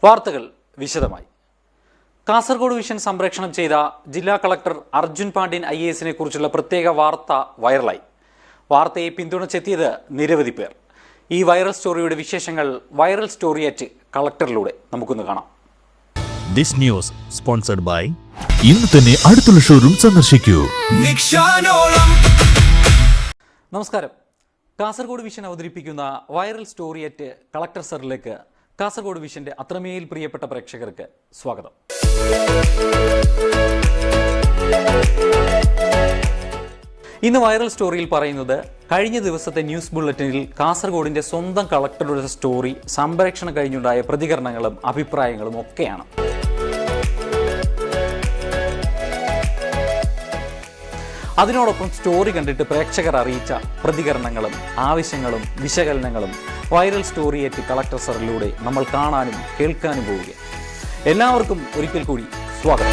വാർത്തകൾ വിശദമായി. കാസർഗോഡ് വിഷൻ സംപ്രേഷണം ചെയ്ത ജില്ലാ കളക്ടർ അർജുൻ പാണ്ഡ്യൻ IAS കുറിച്ചുള്ള പ്രത്യേക വാർത്ത വൈറലായി. വാർത്തയെ പിന്തുണച്ചെത്തിയത് നിരവധി പേർ. ഈ വൈറൽ സ്റ്റോറിയുടെ വിശേഷങ്ങൾ വൈറൽ സ്റ്റോറി അറ്റ് കളക്ടറിലൂടെ നമുക്കൊന്ന് കാണാം. ദിസ് ന്യൂസ് സ്പോൺസർഡ് ബൈ ഇന്ന് തന്നെ അടുത്തുള്ള ഷോറൂം സന്ദർശിക്കൂ. നമസ്കാരം. കാസർഗോഡ് വിഷൻ അവതരിപ്പിക്കുന്ന വൈറൽ സ്റ്റോറി അറ്റ് കളക്ടർ സറിലേക്ക് കാസർഗോഡ് വിഷന്റെ അത്രമേൽ പ്രിയപ്പെട്ട പ്രേക്ഷകർക്ക് സ്വാഗതം. ഇന്ന് വൈറൽ സ്റ്റോറിയിൽ പറയുന്നത് കഴിഞ്ഞ ദിവസത്തെ ന്യൂസ് ബുള്ളറ്റിനിൽ കാസർഗോഡിന്റെ സ്വന്തം കളക്ടറുടെ സ്റ്റോറി സംപ്രേഷണം കഴിഞ്ഞുണ്ടായ പ്രതികരണങ്ങളും അഭിപ്രായങ്ങളും ഒക്കെയാണ്. അതിനോടൊപ്പം സ്റ്റോറി കണ്ടിട്ട് പ്രേക്ഷകർ അറിയിച്ച പ്രതികരണങ്ങളും ആവശ്യങ്ങളും വിശകലനങ്ങളും വൈറൽ സ്റ്റോറി അറ്റ് കളക്ടർ സറിലൂടെ നമ്മൾ കാണാനും കേൾക്കാനും പോവുകയാണ്. എല്ലാവർക്കും ഒരിക്കൽ കൂടി സ്വാഗതം.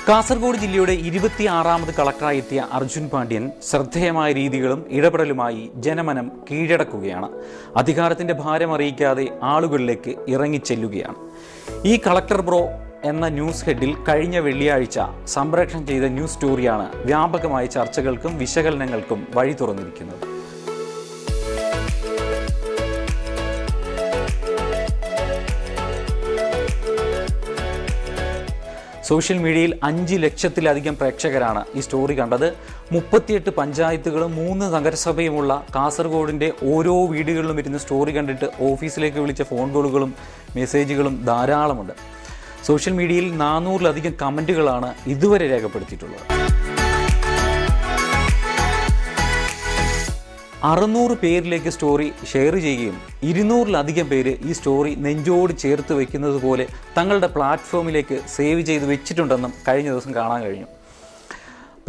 കാസർഗോഡ് ജില്ലയുടെ 26ാമത് കളക്ടറായി എത്തിയ അർജുൻ പാണ്ഡ്യൻ ശ്രദ്ധേയമായ രീതികളും ഇടപെടലുമായി ജനമനം കീഴടക്കുകയാണ്. അധികാരത്തിന്റെ ഭാരം അറിയിക്കാതെ ആളുകളിലേക്ക് ഇറങ്ങിച്ചെല്ലുകയാണ്. ഈ കളക്ടർ ബ്രോ എന്ന ന്യൂസ് ഹെഡിൽ കഴിഞ്ഞ വെള്ളിയാഴ്ച സംപ്രേഷണം ചെയ്ത ന്യൂസ് സ്റ്റോറിയാണ് വ്യാപകമായ ചർച്ചകൾക്കും വിശകലനങ്ങൾക്കും വഴി തുറന്നിരിക്കുന്നത്. സോഷ്യൽ മീഡിയയിൽ 5 ലക്ഷത്തിലധികം പ്രേക്ഷകരാണ് ഈ സ്റ്റോറി കണ്ടത്. 38 പഞ്ചായത്തുകളും 3 നഗരസഭയുമുള്ള കാസർഗോഡിൻ്റെ ഓരോ വീടുകളിലും ഇരുന്ന് സ്റ്റോറി കണ്ടിട്ട് ഓഫീസിലേക്ക് വിളിച്ച ഫോൺ കോളുകളും മെസ്സേജുകളും ധാരാളമുണ്ട്. സോഷ്യൽ മീഡിയയിൽ 400-ലധികം കമൻറ്റുകളാണ് ഇതുവരെ രേഖപ്പെടുത്തിയിട്ടുള്ളത്. 600 പേരിലേക്ക് സ്റ്റോറി ഷെയർ ചെയ്യുകയും 200-ലധികം പേര് ഈ സ്റ്റോറി നെഞ്ചോട് ചേർത്ത് വയ്ക്കുന്നത് പോലെ തങ്ങളുടെ പ്ലാറ്റ്ഫോമിലേക്ക് സേവ് ചെയ്ത് വെച്ചിട്ടുണ്ടെന്നും കഴിഞ്ഞ ദിവസം കാണാൻ കഴിഞ്ഞു.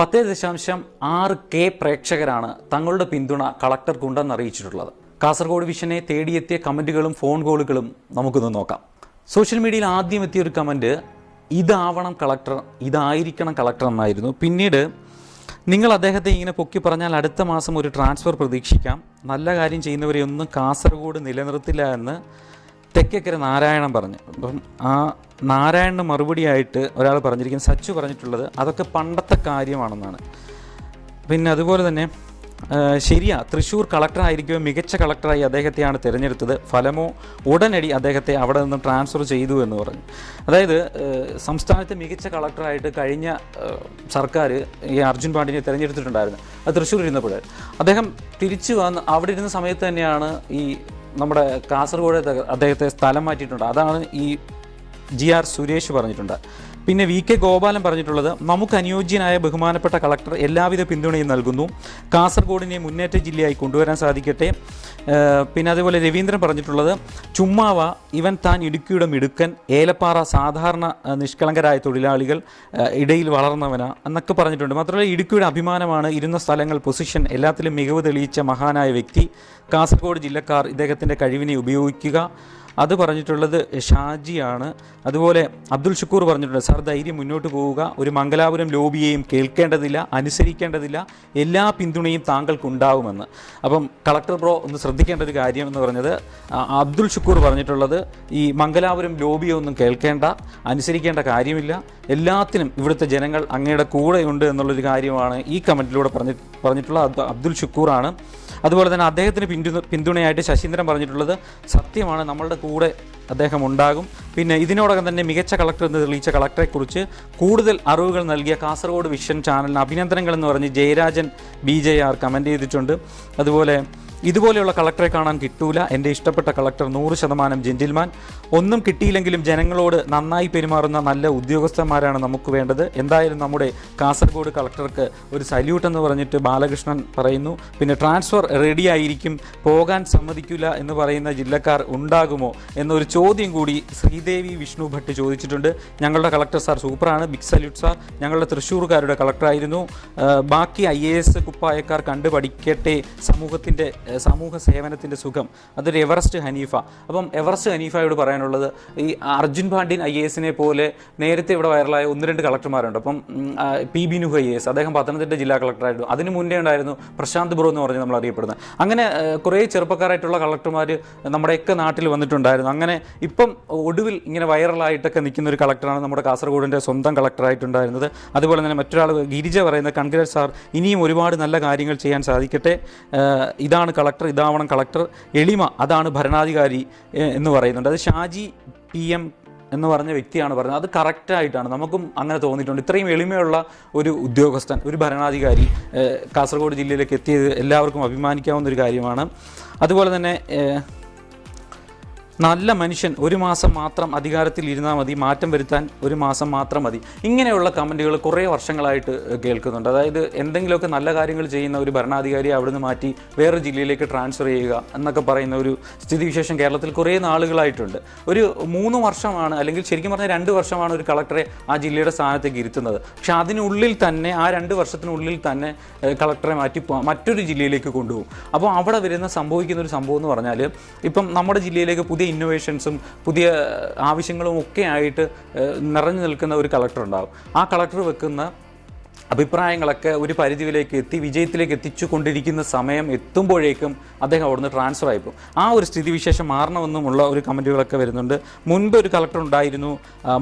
10.6K പ്രേക്ഷകരാണ് തങ്ങളുടെ പിന്തുണ കളക്ടർക്കുണ്ടെന്ന് അറിയിച്ചിട്ടുള്ളത്. കാസർഗോഡ് വിഷനെ തേടിയെത്തിയ കമൻറ്റുകളും ഫോൺ കോളുകളും നമുക്കൊന്ന് നോക്കാം. സോഷ്യൽ മീഡിയയിൽ ആദ്യം എത്തിയൊരു കമൻറ്റ് ഇതാവണം കളക്ടർ, ഇതായിരിക്കണം കളക്ടർ എന്നായിരുന്നു. പിന്നീട് നിങ്ങൾ അദ്ദേഹത്തെ ഇങ്ങനെ പൊക്കി പറഞ്ഞാൽ അടുത്ത മാസം ഒരു ട്രാൻസ്ഫർ പ്രതീക്ഷിക്കാം, നല്ല കാര്യം ചെയ്യുന്നവരെ ഒന്നും കാസർഗോഡ് നിലനിർത്തില്ല എന്ന് തെക്കേക്കര നാരായണൻ പറഞ്ഞു. അപ്പം ആ നാരായണന് മറുപടിയായിട്ട് ഒരാൾ പറഞ്ഞിരിക്കുന്നത് സച്ചു പറഞ്ഞിട്ടുള്ളത് അതൊക്കെ പണ്ടത്തെ കാര്യമാണെന്നാണ്. പിന്നെ അതുപോലെ തന്നെ ശരിയാ, തൃശ്ശൂർ കളക്ടറായിരിക്കുമ്പോൾ മികച്ച കളക്ടറായി അദ്ദേഹത്തെയാണ് തിരഞ്ഞെടുത്തത്, ഫലമോ ഉടനടി അദ്ദേഹത്തെ അവിടെ നിന്ന് ട്രാൻസ്ഫർ ചെയ്തു എന്ന് പറഞ്ഞു. അതായത് സംസ്ഥാനത്തെ മികച്ച കളക്ടറായിട്ട് കഴിഞ്ഞ സർക്കാർ ഈ അർജുൻ പാണ്ഡ്യനെ തിരഞ്ഞെടുത്തിട്ടുണ്ടായിരുന്നു. അത് തൃശ്ശൂർ ഇരുന്നപ്പോൾ അദ്ദേഹം തിരിച്ചു വന്ന് അവിടെ ഇരുന്ന സമയത്ത് തന്നെയാണ് ഈ നമ്മുടെ കാസർഗോഡ് അദ്ദേഹത്തെ സ്ഥലം മാറ്റിയിട്ടുണ്ട്. അതാണ് ഈ GR സുരേഷ് പറഞ്ഞിട്ടുണ്ട്. പിന്നെ VK ഗോപാലൻ പറഞ്ഞിട്ടുള്ളത് നമുക്ക് അനുയോജ്യനായ ബഹുമാനപ്പെട്ട കളക്ടർ എല്ലാവിധ പിന്തുണയും നൽകുന്നു, കാസർഗോഡിനെ മുന്നേറ്റ ജില്ലയായി കൊണ്ടുവരാൻ സാധിക്കട്ടെ. പിന്നെ അതുപോലെ രവീന്ദ്രൻ പറഞ്ഞിട്ടുള്ളത് ചുമ്മാവ ഇവൻ താൻ ഇടുക്കിയുടെ മിടുക്കൻ, ഏലപ്പാറ സാധാരണ നിഷ്കളങ്കരായ തൊഴിലാളികൾ ഇടയിൽ വളർന്നവനാ എന്നൊക്കെ പറഞ്ഞിട്ടുണ്ട്. മാത്രമല്ല ഇടുക്കിയുടെ അഭിമാനമാണ്, ഇരുന്ന സ്ഥലങ്ങൾ, പൊസിഷൻ എല്ലാത്തിലും മികവ് തെളിയിച്ച മഹാനായ വ്യക്തി, കാസർഗോഡ് ജില്ലക്കാർ ഇദ്ദേഹത്തിൻ്റെ കഴിവിനെ ഉപയോഗിക്കുക. അത് പറഞ്ഞിട്ടുള്ളത് ഷാജിയാണ്. അതുപോലെ അബ്ദുൽ ഷുക്കൂർ പറഞ്ഞിട്ടുണ്ട് സാർ ധൈര്യം മുന്നോട്ട് പോവുക, ഒരു മംഗലാപുരം ലോബിയെയും കേൾക്കേണ്ടതില്ല, അനുസരിക്കേണ്ടതില്ല, എല്ലാ പിന്തുണയും താങ്കൾക്കുണ്ടാവുമെന്ന്. അപ്പം കളക്ടർ ബ്രോ ഒന്ന് ശ്രദ്ധിക്കേണ്ട ഒരു കാര്യം എന്ന് പറഞ്ഞത് അബ്ദുൽ ഷുക്കൂർ പറഞ്ഞിട്ടുള്ളത് ഈ മംഗലാപുരം ലോബിയൊന്നും കേൾക്കേണ്ട, അനുസരിക്കേണ്ട കാര്യമില്ല, എല്ലാത്തിനും ഇവിടുത്തെ ജനങ്ങൾ അങ്ങയുടെ കൂടെയുണ്ട് എന്നുള്ളൊരു കാര്യമാണ് ഈ കമൻറ്റിലൂടെ പറഞ്ഞിട്ടുള്ള അബ്ദുൽ ഷുക്കൂറാണ്. അതുപോലെ തന്നെ അദ്ദേഹത്തിന് പിന്തുണയായിട്ട് ശശീന്ദ്രൻ പറഞ്ഞിട്ടുള്ളത് സത്യമാണ്, നമ്മളുടെ കൂടെ അദ്ദേഹം ഉണ്ടാകും. പിന്നെ ഇതിനോടകം തന്നെ മികച്ച കളക്ടർ എന്ന് തെളിയിച്ച കളക്ടറെക്കുറിച്ച് കൂടുതൽ അറിവുകൾ നൽകിയ കാസർഗോഡ് വിഷൻ ചാനലിന് അഭിനന്ദനങ്ങൾ എന്ന് പറഞ്ഞ് ജയരാജൻ BJR കമൻറ്റ് ചെയ്തിട്ടുണ്ട്. അതുപോലെ ഇതുപോലെയുള്ള കളക്ടറെ കാണാൻ കിട്ടൂല, എൻ്റെ ഇഷ്ടപ്പെട്ട കളക്ടർ 100% ജെന്റിൽമാൻ, ഒന്നും കിട്ടിയില്ലെങ്കിലും ജനങ്ങളോട് നന്നായി പെരുമാറുന്ന നല്ല ഉദ്യോഗസ്ഥന്മാരാണ് നമുക്ക് വേണ്ടത്. എന്തായാലും നമ്മുടെ കാസർഗോഡ് കളക്ടർക്ക് ഒരു സല്യൂട്ട് എന്ന് പറഞ്ഞിട്ട് ബാലകൃഷ്ണൻ പറയുന്നു. പിന്നെ ട്രാൻസ്ഫർ റെഡിയായിരിക്കും, പോകാൻ സമ്മതിക്കില്ല എന്ന് പറയുന്ന ജില്ലക്കാർ ഉണ്ടാകുമോ എന്നൊരു ചോദ്യം കൂടി ശ്രീദേവി വിഷ്ണു ഭട്ട് ചോദിച്ചിട്ടുണ്ട്. ഞങ്ങളുടെ കളക്ടർ സാർ സൂപ്പറാണ്, ബിഗ് സല്യൂട്ട് സാർ, ഞങ്ങളുടെ തൃശ്ശൂർക്കാരുടെ കളക്ടറായിരുന്നു, ബാക്കി IAS കുപ്പായക്കാർ കണ്ടു പഠിക്കട്ടെ, സമൂഹത്തിൻ്റെ സമൂഹ സേവനത്തിൻ്റെ സുഖം, അതൊരു എവറസ്റ്റ് ഹനീഫ. അപ്പം എവറസ്റ്റ് ഹനീഫയോട് പറയാനുള്ളത്, ഈ അർജുൻ പാണ്ഡ്യൻ IAS പോലെ നേരത്തെ ഇവിടെ വൈറലായ 1-2 കളക്ടർമാരുണ്ട്. അപ്പം PB നുഹ് IAS, അദ്ദേഹം പത്തനംതിട്ട ജില്ലാ കളക്ടറായിരുന്നു. അതിന് മുന്നേ ഉണ്ടായിരുന്നു പ്രശാന്ത് ബ്രോ എന്ന് പറഞ്ഞ് നമ്മൾ അറിയപ്പെടുന്നത്. അങ്ങനെ കുറേ ചെറുപ്പക്കാരായിട്ടുള്ള കളക്ടർമാർ നമ്മുടെയൊക്കെ നാട്ടിൽ വന്നിട്ടുണ്ടായിരുന്നു. അങ്ങനെ ഇപ്പം ഒടുവിൽ ഇങ്ങനെ വൈറലായിട്ടൊക്കെ നിൽക്കുന്ന ഒരു കളക്ടറാണ് നമ്മുടെ കാസർഗോഡിൻ്റെ സ്വന്തം കളക്ടറായിട്ടുണ്ടായിരുന്നത്. അതുപോലെ തന്നെ മറ്റൊരാൾ ഗിരിജ പറയുന്നത്, കൺഗ്രാറ്റ്സ് സാർ, ഇനിയും ഒരുപാട് നല്ല കാര്യങ്ങൾ ചെയ്യാൻ സാധിക്കട്ടെ. ഇതാണ് കളക്ടർ, ഇതാവണം കളക്ടർ. എളിമ, അതാണ് ഭരണാധികാരി എന്ന് പറയുന്നുണ്ട്. അത് ഷാജി PM എന്ന് പറഞ്ഞ വ്യക്തിയാണ് പറഞ്ഞത്. അത് കറക്റ്റായിട്ടാണ്, നമുക്കും അങ്ങനെ തോന്നിയിട്ടുണ്ട്. ഇത്രയും എളിമയുള്ള ഒരു ഉദ്യോഗസ്ഥൻ, ഒരു ഭരണാധികാരി കാസർഗോഡ് ജില്ലയിലേക്ക് എത്തിയത് എല്ലാവർക്കും അഭിമാനിക്കാവുന്ന ഒരു കാര്യമാണ്. അതുപോലെ തന്നെ നല്ല മനുഷ്യൻ, 1 മാസം മാത്രം അധികാരത്തിൽ ഇരുന്നാൽ മതി, മാറ്റം വരുത്താൻ 1 മാസം മാത്രം മതി. ഇങ്ങനെയുള്ള കമൻറ്റുകൾ കുറേ വർഷങ്ങളായിട്ട് കേൾക്കുന്നുണ്ട്. അതായത് എന്തെങ്കിലുമൊക്കെ നല്ല കാര്യങ്ങൾ ചെയ്യുന്ന ഒരു ഭരണാധികാരിയെ അവിടുന്ന് മാറ്റി വേറെ ജില്ലയിലേക്ക് ട്രാൻസ്ഫർ ചെയ്യുക എന്നൊക്കെ പറയുന്ന ഒരു സ്ഥിതിവിശേഷം കേരളത്തിൽ കുറേ നാളുകളായിട്ടുണ്ട്. ഒരു 3 വർഷമാണ്, അല്ലെങ്കിൽ ശരിക്കും പറഞ്ഞാൽ 2 വർഷമാണ് ഒരു കളക്ടറെ ആ ജില്ലയുടെ സ്ഥാനത്തേക്ക് ഇരുത്തുന്നത്. പക്ഷെ അതിനുള്ളിൽ തന്നെ, ആ 2 വർഷത്തിനുള്ളിൽ തന്നെ കളക്ടറെ മാറ്റി മറ്റൊരു ജില്ലയിലേക്ക് കൊണ്ടുപോകും. അപ്പോൾ അവിടെ സംഭവിക്കുന്ന ഒരു സംഭവം എന്ന് പറഞ്ഞാൽ, ഇപ്പം നമ്മുടെ ജില്ലയിലേക്ക് പുതിയ ഇന്നോവേഷൻസും പുതിയ ആവശ്യങ്ങളും ഒക്കെ ആയിട്ട് നിറഞ്ഞു നിൽക്കുന്ന ഒരു കളക്ടർ ഉണ്ടാകും. ആ കളക്ടർ വെക്കുന്ന അഭിപ്രായങ്ങളൊക്കെ ഒരു പരിധിയിലേക്ക് എത്തി വിജയത്തിലേക്ക് എത്തിച്ചു കൊണ്ടിരിക്കുന്ന സമയം എത്തുമ്പോഴേക്കും അദ്ദേഹം അവിടുന്ന് ട്രാൻസ്ഫർ ആയിപ്പോൾ ആ ഒരു സ്ഥിതിവിശേഷം മാറണമെന്നുമുള്ള ഒരു കമൻറ്റുകളൊക്കെ വരുന്നുണ്ട്. മുൻപ് ഒരു കളക്ടർ ഉണ്ടായിരുന്നു,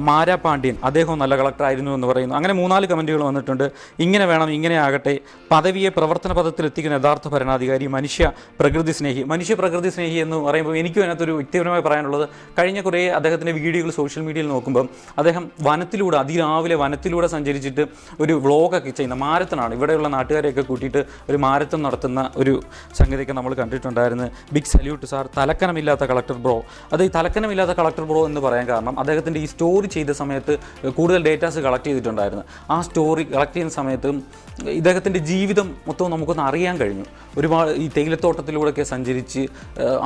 മാരാ പാണ്ഡ്യൻ, അദ്ദേഹവും നല്ല കളക്ടറായിരുന്നു എന്ന് പറയുന്നു. അങ്ങനെ 3-4 കമൻറ്റുകൾ വന്നിട്ടുണ്ട്. ഇങ്ങനെ വേണം, ഇങ്ങനെ ആകട്ടെ, പദവിയെ പ്രവർത്തന പദത്തിൽ എത്തിക്കുന്ന യഥാർത്ഥ ഭരണാധികാരി, മനുഷ്യ പ്രകൃതി സ്നേഹി എന്ന് പറയുമ്പോൾ എനിക്കും അതിനകത്തൊരു വ്യക്തിപരമായി പറയാനുള്ളത്, കഴിഞ്ഞ കുറേ അദ്ദേഹത്തിൻ്റെ വീഡിയോകൾ സോഷ്യൽ മീഡിയയിൽ നോക്കുമ്പം അദ്ദേഹം വനത്തിലൂടെ, അതിരാവിലെ വനത്തിലൂടെ സഞ്ചരിച്ചിട്ട് ഒരു വ്ളോഗൊക്കെ ചെയ്യുന്ന മാരത്തണാണ്. ഇവിടെയുള്ള നാട്ടുകാരെയൊക്കെ കൂട്ടിയിട്ട് ഒരു മാരത്തൺ നടത്തുന്ന ഒരു സംഗതിയൊക്കെ നമ്മൾ കണ്ടിട്ടുണ്ടായിരുന്നു. Big salute sir. തലക്കനമില്ലാത്ത കളക്ടർ ബ്രോ. അത് ഈ തലക്കനമില്ലാത്ത കളക്ടർ ബ്രോ എന്ന് പറയാൻ കാരണം, അദ്ദേഹത്തിൻ്റെ ഈ സ്റ്റോറി ചെയ്ത സമയത്ത് കൂടുതൽ ഡേറ്റാസ് കളക്ട് ചെയ്തിട്ടുണ്ടായിരുന്നു. ആ സ്റ്റോറി കളക്ട് ചെയ്യുന്ന സമയത്ത് ഇദ്ദേഹത്തിൻ്റെ ജീവിതം മൊത്തം നമുക്കൊന്ന് അറിയാൻ കഴിഞ്ഞു. ഒരുപാട് ഈ തേയിലത്തോട്ടത്തിലൂടെയൊക്കെ സഞ്ചരിച്ച്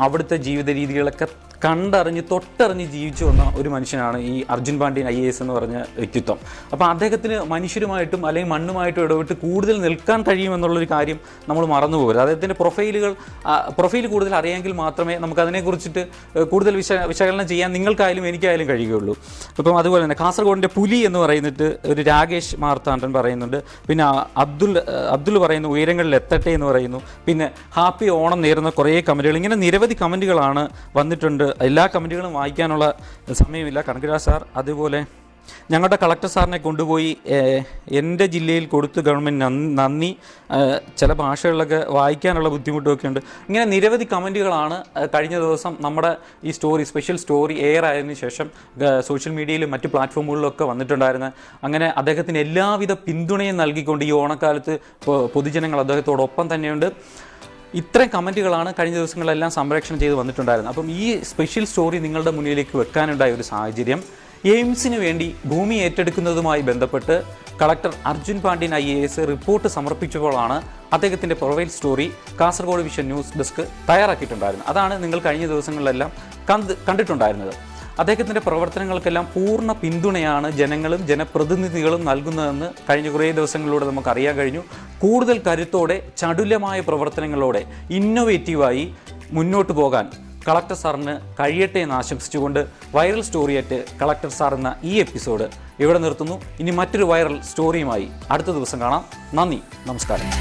അവിടുത്തെ ജീവിത രീതികളൊക്കെ കണ്ടറിഞ്ഞ് തൊട്ടറിഞ്ഞ് ജീവിച്ചു വന്ന ഒരു മനുഷ്യനാണ് ഈ അർജുൻ പാണ്ഡ്യൻ IAS എന്ന് പറഞ്ഞ വ്യക്തിത്വം. അപ്പോൾ അദ്ദേഹത്തിന് മനുഷ്യരുമായിട്ടും അല്ലെങ്കിൽ മണ്ണുമായിട്ടും ഇടപെട്ട് കൂടുതൽ നിൽക്കാൻ കഴിയുമെന്നുള്ളൊരു കാര്യം നമ്മൾ മറന്നു പോകരുത്. അദ്ദേഹത്തിൻ്റെ പ്രൊഫൈൽ കൂടുതൽ അറിയാമെങ്കിൽ മാത്രമേ നമുക്കതിനെക്കുറിച്ചിട്ട് കൂടുതൽ വിശകലനം ചെയ്യാൻ നിങ്ങൾക്കായാലും എനിക്കായാലും കഴിയുകയുള്ളൂ. അപ്പം അതുപോലെ തന്നെ കാസർഗോഡിൻ്റെ പുലി എന്ന് പറയുന്നിട്ട് ഒരു രാകേഷ് മാർത്താണ്ഡൻ പറയുന്നുണ്ട്. പിന്നെ അബ്ദുൽ പറയുന്നു ഉയരങ്ങളിൽ എത്തട്ടെ എന്ന് പറയുന്നു. പിന്നെ ഹാപ്പി ഓണം നേരുന്ന കുറേ കമൻറ്റുകൾ, ഇങ്ങനെ നിരവധി കമൻറ്റുകളാണ് വന്നിട്ടുണ്ട്. എല്ലാ കമൻറ്റുകളും വായിക്കാനുള്ള സമയമില്ല. Congrats sir. അതുപോലെ ഞങ്ങളുടെ കളക്ടർ സാറിനെ കൊണ്ടുപോയി എൻ്റെ ജില്ലയിൽ കൊടുത്ത് ഗവൺമെൻറ് നന്ദി. ചില ഭാഷകളിലൊക്കെ വായിക്കാനുള്ള ബുദ്ധിമുട്ടൊക്കെ ഉണ്ട്. ഇങ്ങനെ നിരവധി കമൻറ്റുകളാണ് കഴിഞ്ഞ ദിവസം നമ്മുടെ ഈ സ്പെഷ്യൽ സ്റ്റോറി എയർ ആയതിനു ശേഷം സോഷ്യൽ മീഡിയയിലും മറ്റ് പ്ലാറ്റ്ഫോമുകളിലൊക്കെ വന്നിട്ടുണ്ടായിരുന്നത്. അങ്ങനെ അദ്ദേഹത്തിന് എല്ലാവിധ പിന്തുണയും നൽകിക്കൊണ്ട് ഈ ഓണക്കാലത്ത് പൊതുജനങ്ങൾ അദ്ദേഹത്തോടൊപ്പം തന്നെയുണ്ട്. ഇത്രയും കമൻറ്റുകളാണ് കഴിഞ്ഞ ദിവസങ്ങളെല്ലാം സംപ്രേഷണം ചെയ്ത് വന്നിട്ടുണ്ടായിരുന്നത്. അപ്പം ഈ സ്പെഷ്യൽ സ്റ്റോറി നിങ്ങളുടെ മുന്നിലേക്ക് വെക്കാനുണ്ടായ ഒരു സാഹചര്യം, എയിംസിന് വേണ്ടി ഭൂമി ഏറ്റെടുക്കുന്നതുമായി ബന്ധപ്പെട്ട് collector Arjun Pandian IAS report സമർപ്പിച്ചപ്പോഴാണ് അദ്ദേഹത്തിൻ്റെ profile story Kasaragod vision news desk തയ്യാറാക്കിയിട്ടുണ്ടായിരുന്നത്. അതാണ് നിങ്ങൾ കഴിഞ്ഞ ദിവസങ്ങളിലെല്ലാം കണ്ടിട്ടുണ്ടായിരുന്നത്. അദ്ദേഹത്തിൻ്റെ പ്രവർത്തനങ്ങൾക്കെല്ലാം പൂർണ്ണ പിന്തുണയാണ് ജനങ്ങളും ജനപ്രതിനിധികളും നൽകുന്നതെന്ന് കഴിഞ്ഞ കുറേ ദിവസങ്ങളിലൂടെ നമുക്കറിയാൻ കഴിഞ്ഞു. കൂടുതൽ കരുത്തോടെ, ചടുലമായ പ്രവർത്തനങ്ങളോടെ, ഇന്നൊവേറ്റീവായി മുന്നോട്ട് പോകാൻ കളക്ടർ സാറിന് കഴിയട്ടെ എന്ന് ആശംസിച്ചുകൊണ്ട് വൈറൽ സ്റ്റോറിയായിട്ട് കളക്ടർ സാർ എന്ന ഈ എപ്പിസോഡ് ഇവിടെ നിർത്തുന്നു. ഇനി മറ്റൊരു വൈറൽ സ്റ്റോറിയുമായി അടുത്ത ദിവസം കാണാം. നന്ദി, നമസ്കാരം.